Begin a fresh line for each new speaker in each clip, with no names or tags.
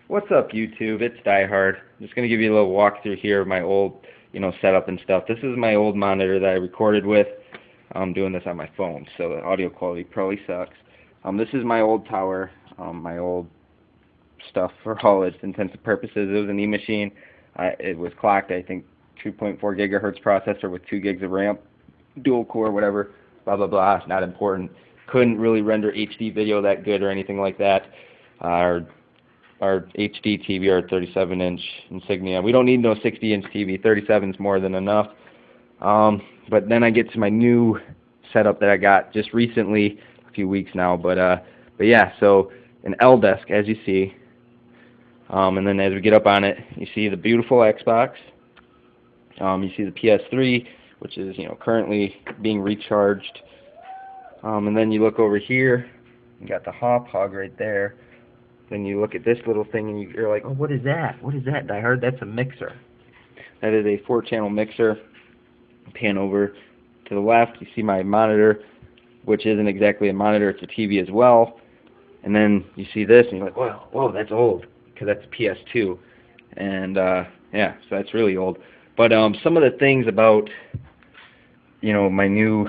What's up, YouTube? It's DieHard. I'm just gonna give you a little walkthrough here of my old, setup and stuff. This is my old monitor that I recorded with. I'm doing this on my phone, so the audio quality probably sucks. This is my old tower, my old stuff for all its intents and purposes. It was an E-machine. It was clocked, I think, 2.4 gigahertz processor with 2 gigs of RAM, dual core, whatever, blah blah blah. Not important. Couldn't really render HD video that good or anything like that. Our HD TV, our 37-inch Insignia. We don't need no 60-inch TV. 37 is more than enough. But then I get to my new setup that I got just recently, a few weeks now. But yeah, so an L desk, as you see. And then as we get up on it, you see the beautiful Xbox. You see the PS3, which is currently being recharged. And then you look over here, you got the hop hog right there. Then you look at this little thing and you're like, oh, what is that? What is that, DieHard? That's a mixer. That is a 4-channel mixer. Pan over to the left, you see my monitor, which isn't exactly a monitor, it's a TV as well. And then you see this and you're like, whoa, that's old, because that's PS2. And yeah, so that's really old. But some of the things about my new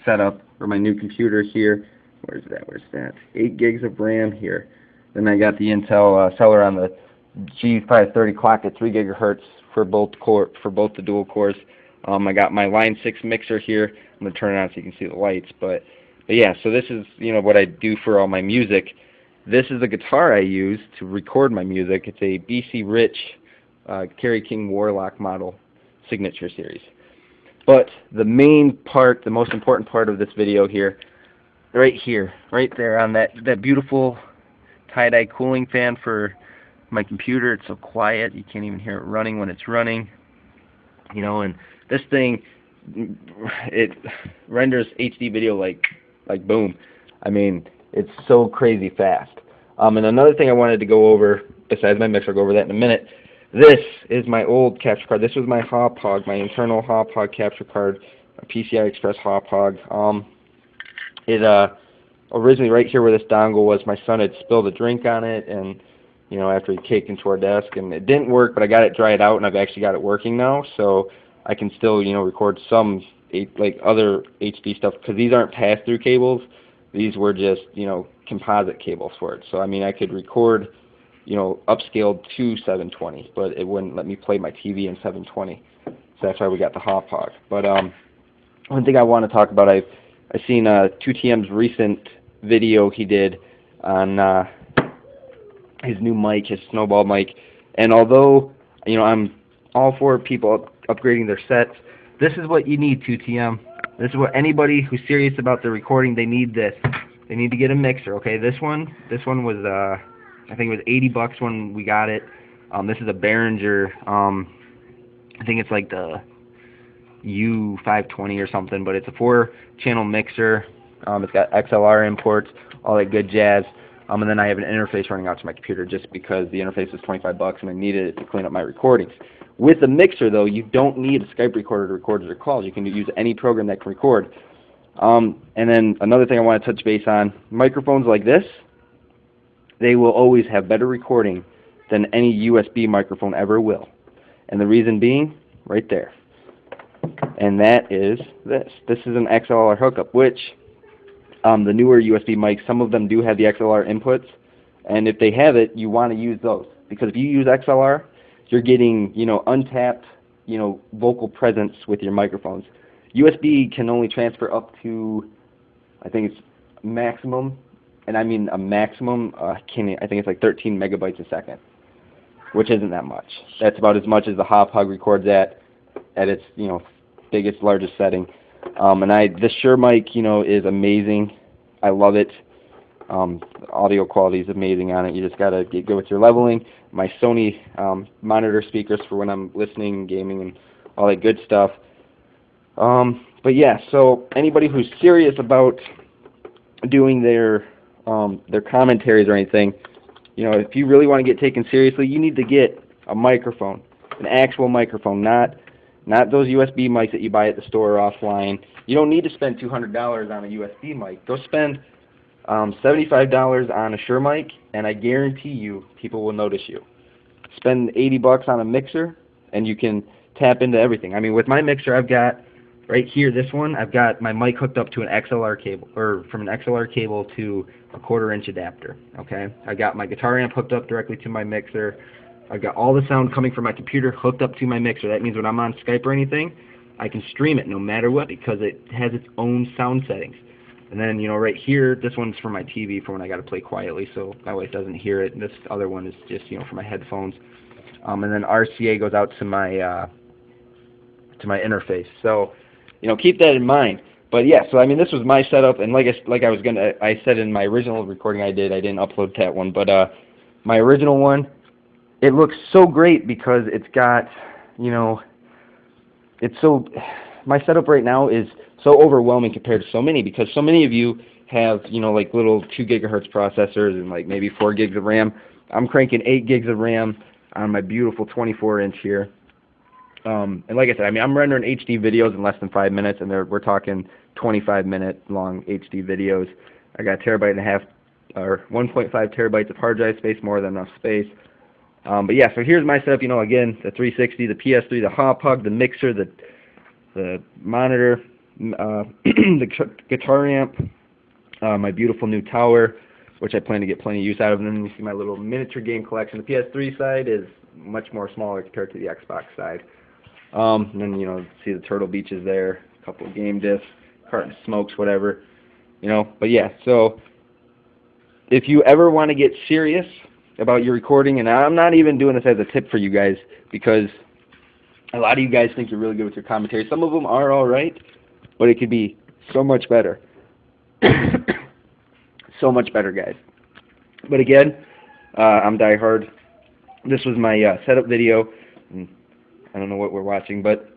setup, or my new computer here, where's that? 8 gigs of RAM here. Then I got the Intel Celeron, the G530 clock at 3 gigahertz for both the dual cores. I got my Line 6 mixer here. I'm gonna turn it on so you can see the lights. But yeah, so this is what I do for all my music. This is the guitar I use to record my music. It's a BC Rich Kerry King Warlock model signature series. But the main part, the most important part of this video here, right there on that beautiful tie-dye cooling fan for my computer. It's so quiet you can't even hear it running when it's running. And this thing, it renders HD video like boom. I mean, it's so crazy fast. And another thing I wanted to go over, besides my mixer, I'll go over that in a minute. This is my old capture card. This was my hop hog, my internal hop hog capture card, a PCI Express hop hog. Originally right here where this dongle was, my son had spilled a drink on it, and after he caked into our desk, and it didn't work, but I got it dried out and I've actually got it working now, so I can still record some other HD stuff, because these aren't pass-through cables. These were just composite cables for it. So I mean, I could record upscaled to 720, but it wouldn't let me play my TV in 720. So that's why we got the hop hog. But one thing I want to talk about, I've seen 2TM's recent video he did on his new mic, his Snowball mic, and although I'm all for people upgrading their sets, this is what you need, 2TM. This is what anybody who's serious about their recording, they need this. They need to get a mixer. Okay, this one was I think it was $80 when we got it. This is a Behringer. I think it's like the U520 or something, but it's a 4-channel mixer. It's got XLR imports, all that good jazz. And then I have an interface running out to my computer just because the interface was $25 and I needed it to clean up my recordings. With the mixer, though, you don't need a Skype recorder to record your calls. You can use any program that can record. And then another thing I want to touch base on, microphones like this, they will always have better recording than any USB microphone ever will. And the reason being, right there. And that is this. This is an XLR hookup, which the newer USB mics, some of them do have the XLR inputs, and if they have it, you want to use those, because if you use XLR, you're getting untapped vocal presence with your microphones. USB can only transfer up to, I think it's maximum, and I mean a maximum, I think it's like 13 megabytes a second, which isn't that much. That's about as much as the hop hog records at its biggest, largest setting. And this Shure mic, is amazing. I love it. The audio quality is amazing on it. You just gotta get good with your leveling. My Sony monitor speakers for when I'm listening, gaming, and all that good stuff. But yeah, so anybody who's serious about doing their commentaries or anything, if you really want to get taken seriously, you need to get a microphone, an actual microphone, not those USB mics that you buy at the store or offline. You don't need to spend $200 on a USB mic. Go spend $75 on a Shure mic, and I guarantee you people will notice you. Spend 80 bucks on a mixer, and you can tap into everything. I mean, with my mixer, I've got right here, this one, I've got my mic hooked up to an XLR cable, or from an XLR cable to a 1/4-inch adapter. Okay, I got my guitar amp hooked up directly to my mixer. I've got all the sound coming from my computer hooked up to my mixer. That means when I'm on Skype or anything, I can stream it no matter what because it has its own sound settings. And then, you know, right here, this one's for my TV for when I got to play quietly, so my wife doesn't hear it. And this other one is just, you know, for my headphones. And then RCA goes out to my interface. So, you know, keep that in mind. But yeah, so I mean, this was my setup, and I said in my original recording I didn't upload that one, but my original one, it looks so great because it's got, you know, my setup right now is so overwhelming compared to so many, because so many of you have, you know, like little 2 gigahertz processors and like maybe 4 gigs of RAM. I'm cranking 8 gigs of RAM on my beautiful 24-inch here. And like I said, I mean, I'm rendering HD videos in less than 5 minutes, and we're talking 25-minute long HD videos. I got 1.5 or 1.5 terabytes of hard drive space, more than enough space. But yeah, so here's my setup. You know, again, the 360, the PS3, the hot plug, the mixer, the monitor, the guitar amp, my beautiful new tower, which I plan to get plenty of use out of. And then you see my little miniature game collection. The PS3 side is much more smaller compared to the Xbox side. And then, you know, see the Turtle Beaches there, a couple of game discs, carton of smokes, whatever, you know. But yeah, so if you ever want to get serious about your recording, and I'm not even doing this as a tip for you guys, because a lot of you guys think you're really good with your commentary. Some of them are alright, but it could be so much better. So much better, guys. But again, I'm DieHard. This was my setup video. I don't know what we're watching, but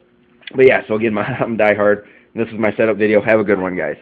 yeah, so again, I'm DieHard. This is my setup video. Have a good one, guys.